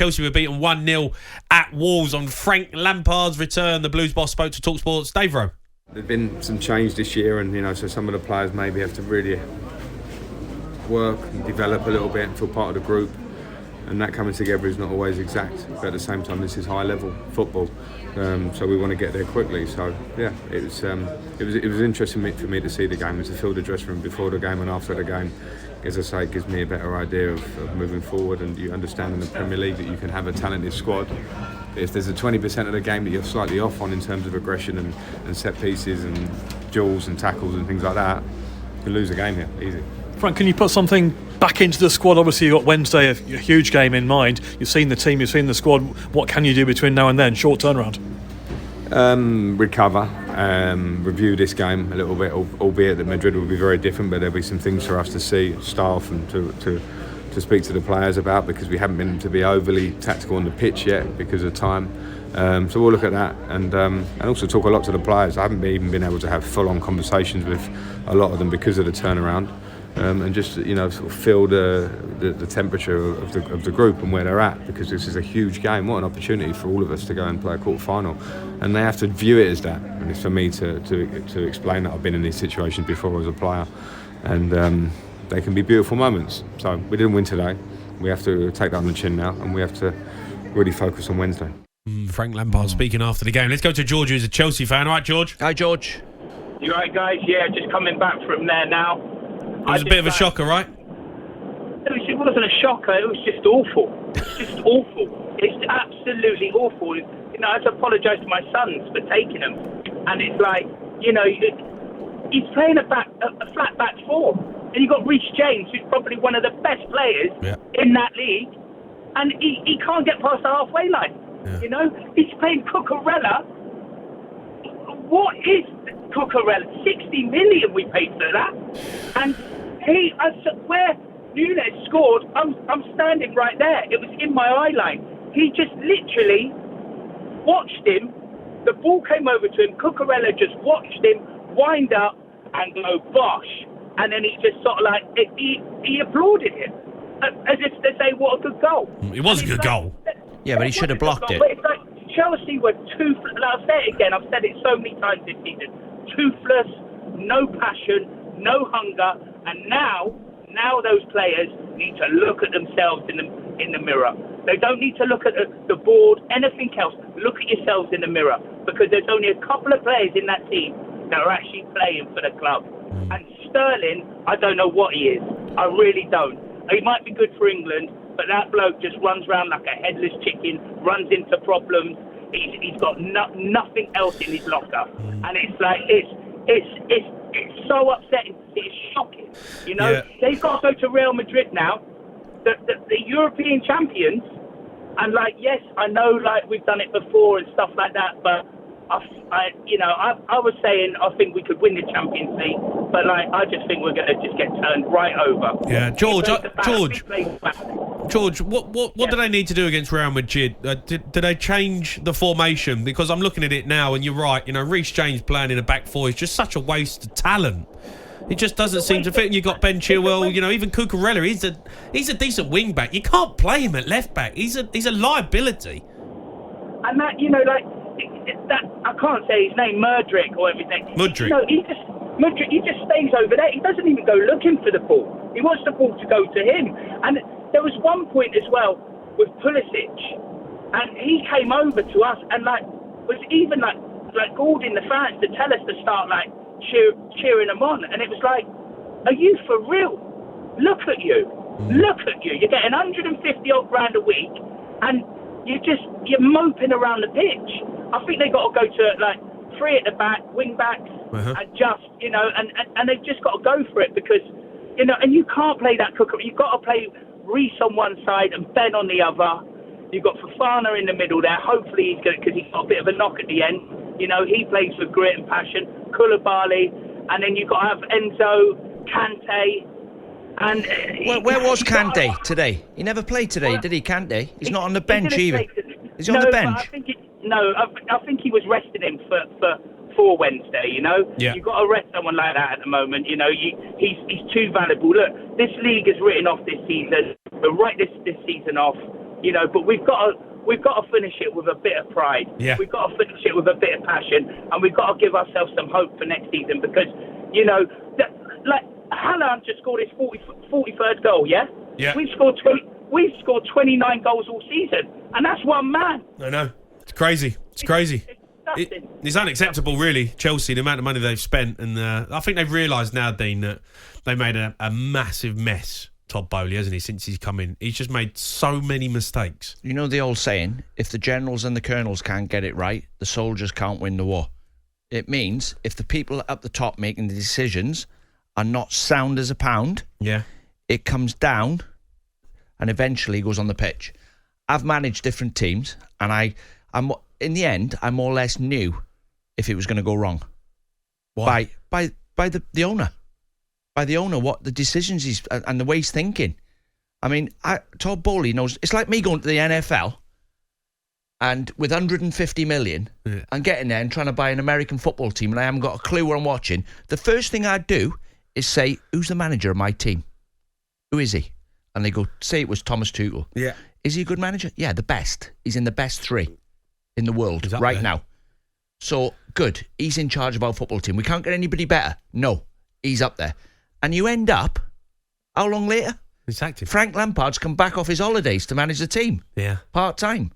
Chelsea were beaten 1-0 at Wolves on Frank Lampard's return. The Blues boss spoke to talkSPORT's Dave Rowe. There's been some change this year, and so some of the players maybe have to really work and develop a little bit and feel part of the group. And that coming together is not always exact, but at the same time, this is high-level football, so we want to get there quickly. So yeah, it was interesting for me to see the game and to feel the dressing room before the game and after the game. As I say, it gives me a better idea of moving forward, and you understand in the Premier League that you can have a talented squad. If there's a 20% of the game that you're slightly off on in terms of aggression and set pieces and duels and tackles and things like that, you can lose a game here, easy. Frank, can you put something back into the squad? Obviously, you've got Wednesday, a huge game in mind. You've seen the team, you've seen the squad. What can you do between now and then? Short turnaround. Recover, review this game a little bit, albeit that Madrid will be very different, but there'll be some things for us to see, staff, and to speak to the players about, because we haven't been able to be overly tactical on the pitch yet because of time. So we'll look at that and also talk a lot to the players. I haven't even been able to have full-on conversations with a lot of them because of the turnaround. And just sort of feel the temperature of the group and where they're at, because this is a huge game. What an opportunity for all of us to go and play a quarter final, and they have to view it as that. And it's for me to explain that I've been in these situations before as a player, and they can be beautiful moments. So we didn't win today. We have to take that on the chin now, and we have to really focus on Wednesday. Frank Lampard speaking after the game. Let's go to George, who's a Chelsea fan. All right, George. Hi, George. You right, guys? Yeah, just coming back from there now. It was a bit of a shocker, right? It wasn't a shocker. It was just awful. It's just awful. It's absolutely awful. I had to apologise to my sons for taking him. And it's like, he's playing a flat back four. And you've got Reece James, who's probably one of the best players in that league. And he can't get past the halfway line. Yeah. He's playing Cucurella. What is Cucurella? 60 million we paid for that. And where Nunes scored, I'm standing right there. It was in my eye line. He just literally watched him. The ball came over to him. Cucurella just watched him wind up and go bosh. And then he just sort of like, he applauded him. As if to say, what a good goal. It was a good goal. Yeah, but he should have blocked it. It's like Chelsea were toothless. I'll say it again. I've said it so many times this season. Toothless, no passion, no hunger. And now those players need to look at themselves in the mirror. They don't need to look at the board, anything else. Look at yourselves in the mirror, because there's only a couple of players in that team that are actually playing for the club. And Sterling, I don't know what he is. I really don't. He might be good for England, but that bloke just runs around like a headless chicken, runs into problems. He's got nothing else in his locker, and it's like it's so upsetting. It's shocking. They've got to go to Real Madrid now, the European champions, and yes, I know we've done it before and stuff like that, but I was saying I think we could win the Champions League, but I just think we're going to just get turned right over. Yeah, George, what do they need to do against Real Madrid? Do they change the formation? Because I'm looking at it now, and you're right. Reece James playing in a back four is just such a waste of talent. It just doesn't seem to fit. And you've got Ben Chilwell, even Cucurella. He's a decent wing back. You can't play him at left back. He's a liability. And that that I can't say his name, Mudryk or everything. Mudryk. He just stays over there. He doesn't even go looking for the ball. He wants the ball to go to him. And there was one point as well with Pulisic, and he came over to us and was even Gordon the fans to tell us to start cheering him on. And it was like, are you for real? Look at you. Look at you. You're getting 150 odd grand a week, and you're moping around the pitch. I think they got to go to three at the back, wing backs, and just and they've just got to go for it, because and you can't play that Cooker. You've got to play Reece on one side and Ben on the other. You've got Fofana in the middle there. Hopefully he's good, because he's got a bit of a knock at the end. He plays with grit and passion. Koulibaly, and then you've got to have Enzo, Kante. And where was Kante today? He never played today, did he, Kante? He's not on the bench either. Is he on the bench? I think he was resting him for Wednesday, Yeah. You've got to rest someone like that at the moment, he's too valuable. Look, this league is written off this season. We'll write this season off. you know. But we've got to finish it with a bit of pride. Yeah. We've got to finish it with a bit of passion, and we've got to give ourselves some hope for next season because, you know, like Haaland just scored his 43rd goal. Yeah. Yeah. We've scored 29 goals all season, and that's one man. I know. It's crazy. It's crazy. It's unacceptable, really, Chelsea, the amount of money they've spent. And I think they've realised now, Dean, that they made a massive mess, Todd Boehly, hasn't he, since he's come in. He's just made so many mistakes. You know the old saying, if the generals and the colonels can't get it right, the soldiers can't win the war. It means if the people up the top making the decisions are not sound as a pound, it comes down and eventually goes on the pitch. I've managed different teams, and I'm in the end, I more or less knew if it was going to go wrong. Why? By the owner. By the owner, what the decisions he's and the way he's thinking. I mean, Todd Boehly knows. It's like me going to the NFL and with 150 million and getting there and trying to buy an American football team, and I haven't got a clue what I'm watching. The first thing I'd do is say, "Who's the manager of my team? Who is he?" And they go, "Say it was Thomas Tuchel." Yeah. Is he a good manager? Yeah, the best. He's in the best 3 in the world right now. So, good. He's in charge of our football team. We can't get anybody better. No, he's up there. And you end up, how long later? Exactly. Frank Lampard's come back off his holidays to manage the team. Yeah. Part-time.